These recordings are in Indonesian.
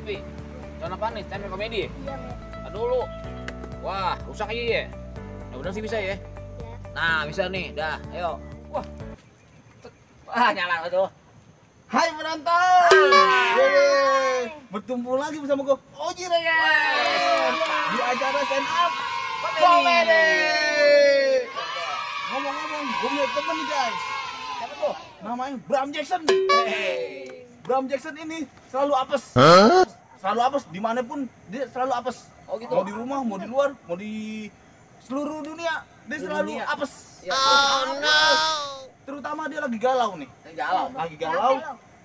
TV? Nonton apa nih? Stand up komedi? Iya, Mek. Tar dulu. Wah, rusak aja ya. Mudah-mudahan sih bisa ya. Ya. Nah, bisa nih. Dah, ayo. Wah. Wah, nyala tuh. Hai penonton. Yeay. Bertemu lagi bersama gue Oji Reyes di acara stand up komedi. Ngomong-ngomong, gue punya temen nih guys. Siapa tuh? Namanya Bram Jackson. Bram Jackson ini selalu apes. Selalu apes dimanapun dia selalu apes. Oh gitu. Mau di rumah, mau di luar, mau di seluruh dunia dia Seluruh selalu dunia. apes. Ya, Terutama dia lagi galau nih. galau. Lagi galau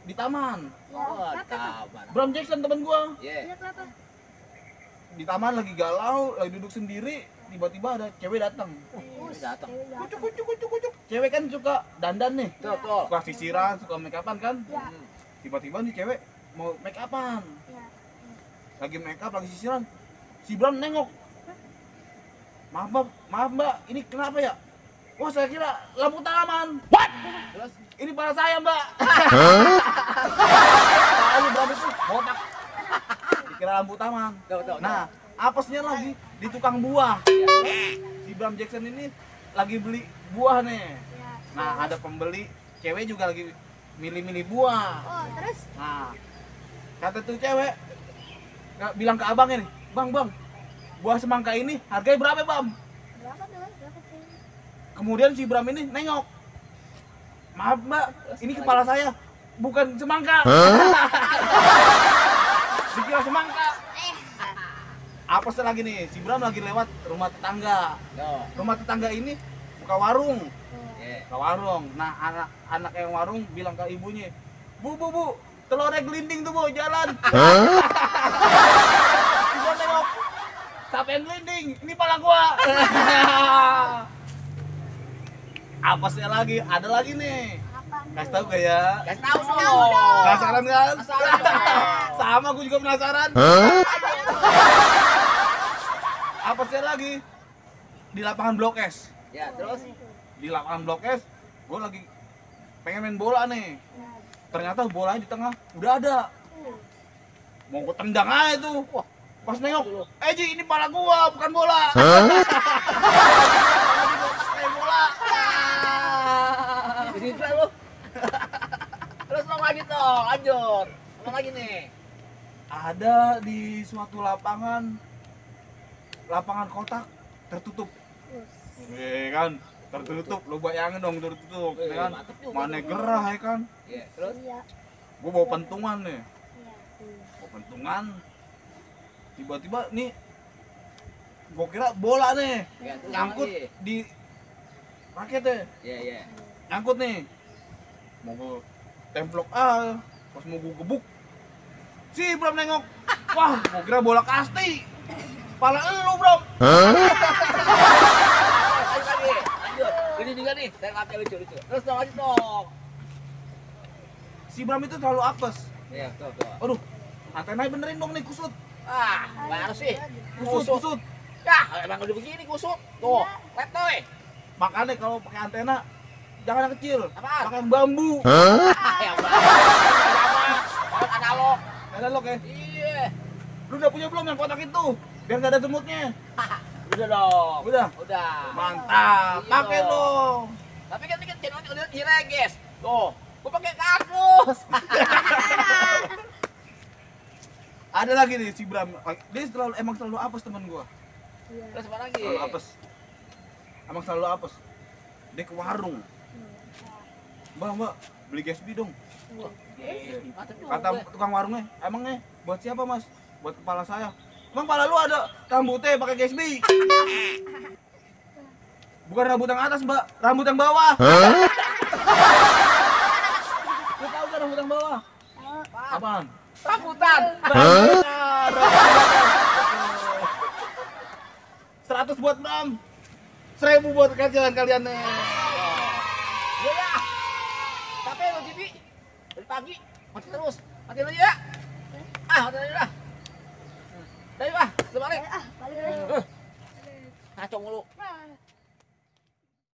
di taman. Oh, Kenapa? taman. Bram Jackson temen gua Iya. Iya, kenapa? di taman lagi galau, lagi duduk sendiri, tiba-tiba ada cewek datang. Ini datang. Kucuk kucuk kucuk kucuk. Cewek kan suka dandan nih. Betul. Suka sisiran, suka make upan kan? Ya. Tiba-tiba nih cewek mau make upan. Ya. Lagi make up, lagi sisiran. Si Bram nengok. Maaf mbak, ini kenapa ya? Wah saya kira lampu taman. Terus Ini para saya mbak. Lalu Bram itu botak. Dikira lampu taman. betul. Nah, apesnya lagi di tukang buah. Si Bram Jackson ini lagi beli buah nih. Ya. Nah, ada pembeli, cewek juga lagi milih-milih buah. Oh, terus? Nah, kata tuh cewek bilang ke abangnya nih, bang, buah semangka ini harganya berapa bang? Berapa tuh? Berapa tuh? Kemudian si Bram ini nengok, maaf mbak, ini kepala saya bukan semangka. Dikira semangka. Apesnya lagi nih, si Bram lagi lewat rumah tetangga. Yo. Rumah tetangga ini buka warung. Oh. Iya. Ke warung. Nah, anak yang warung bilang ke ibunya, Bu, telurnya gelinding tuh, Bu, jalan. Ibu nengok, siapa yang gelinding? Ini pala gua. Apesnya lagi, ada lagi nih. Apa? Kasih tahu gak ya? Kasih tahu Kasih dong. tahu dong. Penasaran kan? Penasaran dong. Sama, gua juga penasaran. Apesnya lagi di lapangan Blok S. Ya, terus Di lapangan Blok S, gua lagi pengen main bola nih. Ternyata bolanya di tengah udah ada. Mau gue tendang aja tuh. Wah, pas nengok, Ji ini pala gua bukan bola. Kayak bola. jadi lu. Terus ngomong lagi dong, lanjut. Ngomong lagi nih. Ada di suatu lapangan kotak tertutup. Iya kan, tertutup. Lu bayangin dong tertutup, ya kan? Mantep juga Mana tuh. gerah ya kan? Iya, terus Iya. Gua bawa pentungan nih. Iya. Bawa pentungan. Tiba-tiba nih gua kira bola nih. ya, terus Nyangkut lagi. di raketnya. Iya. Nyangkut nih, mau gue templok pas mau gue gebuk si Bram nengok, wah gue kira bola kasti, pala elu Bram. Ayo lagi. Lanjut. Ini juga nih, saya ngambil lucu. Terus dong lanjut dong. Si Bram itu selalu apes. Iya, betul. Aduh, antenanya benerin dong nih, kusut. Ah, nggak harus sih. Kusut. Ya, emang udah begini kusut. Tuh, lihat tuh. Makanya kalau pakai antena jangan yang kecil, Apaan? pakai yang bambu. Ya udah. Jangan analog. Analog ya. Iya. Lu udah punya belum yang kotak itu? Biar nggak ada semutnya. Udah dong. Udah. Mantap. Iya Pakai dong. dong. Tapi kan channelnya udah direges. Tuh, gua pakai kardus. Ada lagi nih si Bram. Dia emang selalu apes teman gua. Iya. Terus apa lagi? Selalu apes. Emang selalu apes. Dia ke warung. Mbak, beli Gatsby dong. Mantap juga. Kata tukang warungnya, emangnya buat siapa mas? Buat kepala saya. Emang kepala lu ada rambutnya pakai Gatsby? Bukan rambut yang atas mbak, rambut yang bawah. Lu tahu kan rambut yang bawah? Apaan? Rambutan. Rambutan. 100 buat Bram. 1000 buat kalian nih. Iya ya. Capek lo TV. Dari pagi mati terus. Mati dulu ya. Mati dulu dah. Dari bah, balik. Balik. Kacau mulu. Nah.